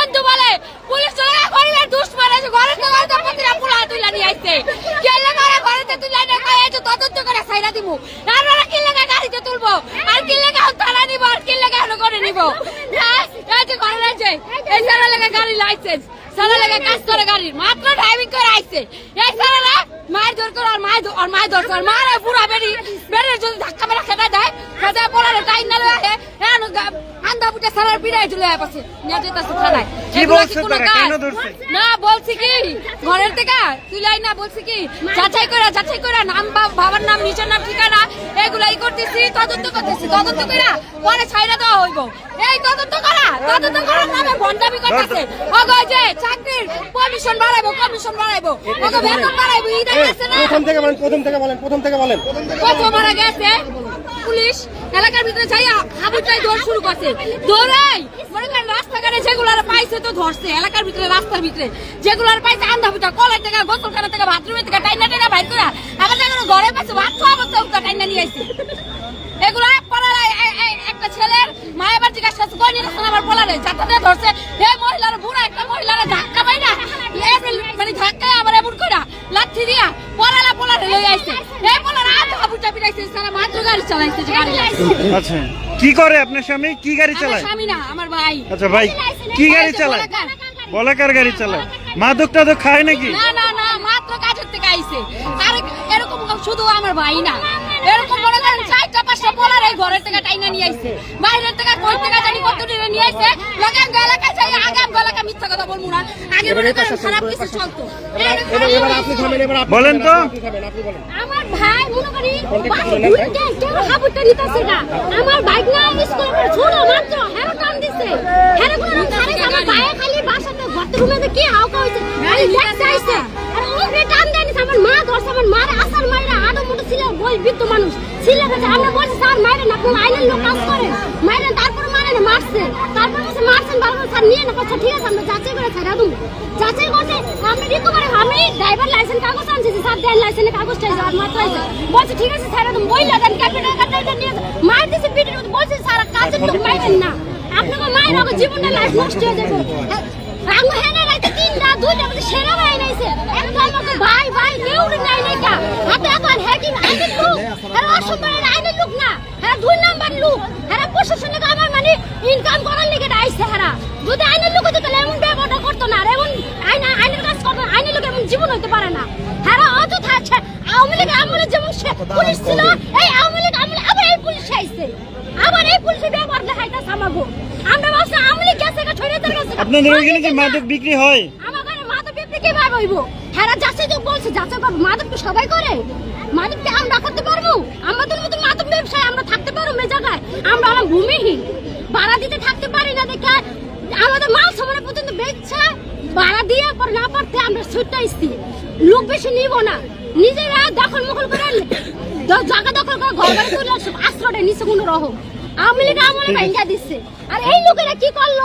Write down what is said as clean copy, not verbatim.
বন্ধু বলে পুলিশ চলে গরিবের দুশ্মন আছে ঘরে তো ঘরে প্রতিটা পোলা তুইলা নিয়ে আইছে কেলে করে ঘরেতে তুইলা না খাইছে তদন্ত করে ছাইরা দিমু আর কি লাগা গাড়িতে তুলবো আর কি লাগা থানা নিব আর কি লাগা হলো করে নিব এই যে ঘরে আছে এই সারা লাগা গাড়ি লাইসেন্স সারা লাগা কাজ করে গাড়ির মাত্র ড্রাইভিং করে আইছে এই সারা মায়ের জোর করে আর মায়ের দর করে মারে পুরা বেরিয়ে যদি ধাক্কা মেরা খেতে দেয় খেতে পড়ালে টাইম না লাগে আন্দা বুটে সারার পিড়াই চলে আসে নিয়ে যেতেছে থানায় না বলছি কি ঘরের থেকে তুলাই না বলছি কি যাচাই করে নাম বাবার নাম নিচের নাম ঠিকানা এগুলাই করতেছি তদন্ত করে পরে ছাইরা দেওয়া হইব এই তদন্ত করার নামে ভণ্ডামি করতেছে ওগো যে চাকরির কমিশন বাড়াইবো ওগো বেতন বাড়াইবো ইদাই আছে না প্রথম থেকে বলেন প্রথম মারা গেছে পুলিশ এলাকার ভিতরে যাইয়া হাবুটাই দৌড় শুরু করছে দৌড়াই মনে করেন রাস্তাঘাটে যেগুলার পাইছে তো ধরছে এলাকার ভিতরে রাস্তার ভিতরে যেগুলার পাইছে আন্ধা বুটা কলের থেকে গোসলখানা থেকে বাথরুমের থেকে টাইনা বাইর করে আবার যেগুলো ঘরে পাইছে ভাত খাওয়া অবস্থা টাইনা নিয়ে আসছে এগুলা পড়ার একটা ছেলের মায়ের বাড়ি জিজ্ঞাসা করছে কই নিয়ে আমার বলারে যাতে ধরছে হে মহিলার বুড়া একটা মহিলার ধাক্কা পাই না মানে ধাক্কায় আবার এমন করে লাঠি দিয়া পড়ারে লই আইছে এই বলার হাবুটা পিটাইছে সারা মাত্র গাড়ি চালাইছে গাড়ি আচ্ছা কি করে আপনার স্বামী কি গাড়ি চালায় স্বামী না আমার ভাই আচ্ছা ভাই কি গাড়ি চালায় বলাকার গাড়ি চালায় মাদক টাদক খায় নাকি না মাত্র কাজের থেকে আইছে আর এরকম শুধু আমার ভাই না এরকম মনে করেন 4টা-5টা বলার এই ঘরের থেকে টাইনা নিয়ে আইছে বাইরের থেকে কই থেকে জানি কত দূরে নিয়ে আইছে লাগাম এলাকায় যাই আগাম এলাকা মিথ্যা কথা বলবো না আগে মনে করেন খারাপ কিছু চলতো এবার আপনি থামেন বলেন তো আমার ভাই মনে করি কেউ হাবুটা নিতেছে না আমার বাইক না স্কুলে পড়ে ছোট মাত্র হেরো টান দিছে হেরো কোন খারে আমার ভাই খালি বাসাতে ঘরতে রুমে কি হাওকা হইছে খালি দেখতে আইছে আর ওরে টান দেনি আমার মা ধরছে আমার মার আসার মাইরা আদো মোটো ছিল বই বিদ্য মানুষ ছিল গেছে আমরা বলছি স্যার মাইরা না কোন আইনের লোক কাজ করে মাইরা তারপর মারে না মারছে তারপর বলছে মারছেন ভালো স্যার নিয়ে না কথা ঠিক আছে আমরা যাচাই করে ছাড়া দেব যাচাই করতে আমরা রিকভারি আমি ড্রাইভার লাইসেন্স কাগজ আনছি স্যার দেন লাইসেন্সের কাগজটা আর মাত্র আছে বলছে ঠিক আছে ছাড়া দেব বইলা দেন ক্যাপিটাল কাটাইটা নিয়ে মার দিছে পিটির মধ্যে বলছে স্যার কাজের লোক মাইরেন না আপনাকে মায়ের আগে জীবনটা লাইফ নষ্ট হয়ে যাবে আমি হেনে রাইতে 3টা 2টা মধ্যে সেরা ভাই নাইছে একটা আমাকে ভাই নেউড় নাই কা হাতে এখন হ্যাকিং আইনের লোক আর অসম্মানের আইনের লোক না হ্যাঁ 2 নাম্বার লোক হ্যাঁ প্রশাসনিক আমার মানে ইনকাম করার লিগে আইছে হ্যাঁ যদি আইনের লোক হতো তাহলে এমন ব্যবহার করতো না আর এমন আইনের কাজ করতো আইনের লোক এমন জীবন হইতে পারে না হ্যাঁ অত থাকছে আওয়ামী লীগ আমলে যেমন পুলিশ ছিল এই আওয়ামী লীগ আমলে আবার এই পুলিশ আইছে আবার এই পুলিশের ব্যবহার দেখাইতাছে আমাগো আমরা ভাবছি আওয়ামী লীগ গেছে ছড়িয়ে তার কাছে আপনাদের ওইখানে কি মাদক বিক্রি হয় আমাদের মাদক বিক্রি কিভাবে হইব হ্যাঁ যাচ্ছে তো বলছে যাচ্ছে মাদক তো সবাই করে মাদক কি আমরা করতে পারবো আমাদের মতো মাদক ব্যবসায় আমরা থাকতে পারবো এই জায়গায় আমরা হলাম ভূমিহীন ভাড়া দিতে থাকতে পারি না দেখে আমাদের মাল সামনে পর্যন্ত বেচছে ভাড়া দিয়ে পর না পারতে আমরা ছুটতে আসছি লোক বেশি নিব না নিজেরা দখল মখল করে জায়গা দখল করে ঘর বাড়ি তুলে আশ্রয়টা নিচে কোনো রকম আওয়ামী লীগ আমলে ভাঙ্গা দিচ্ছে আর এই লোকেরা কি করলো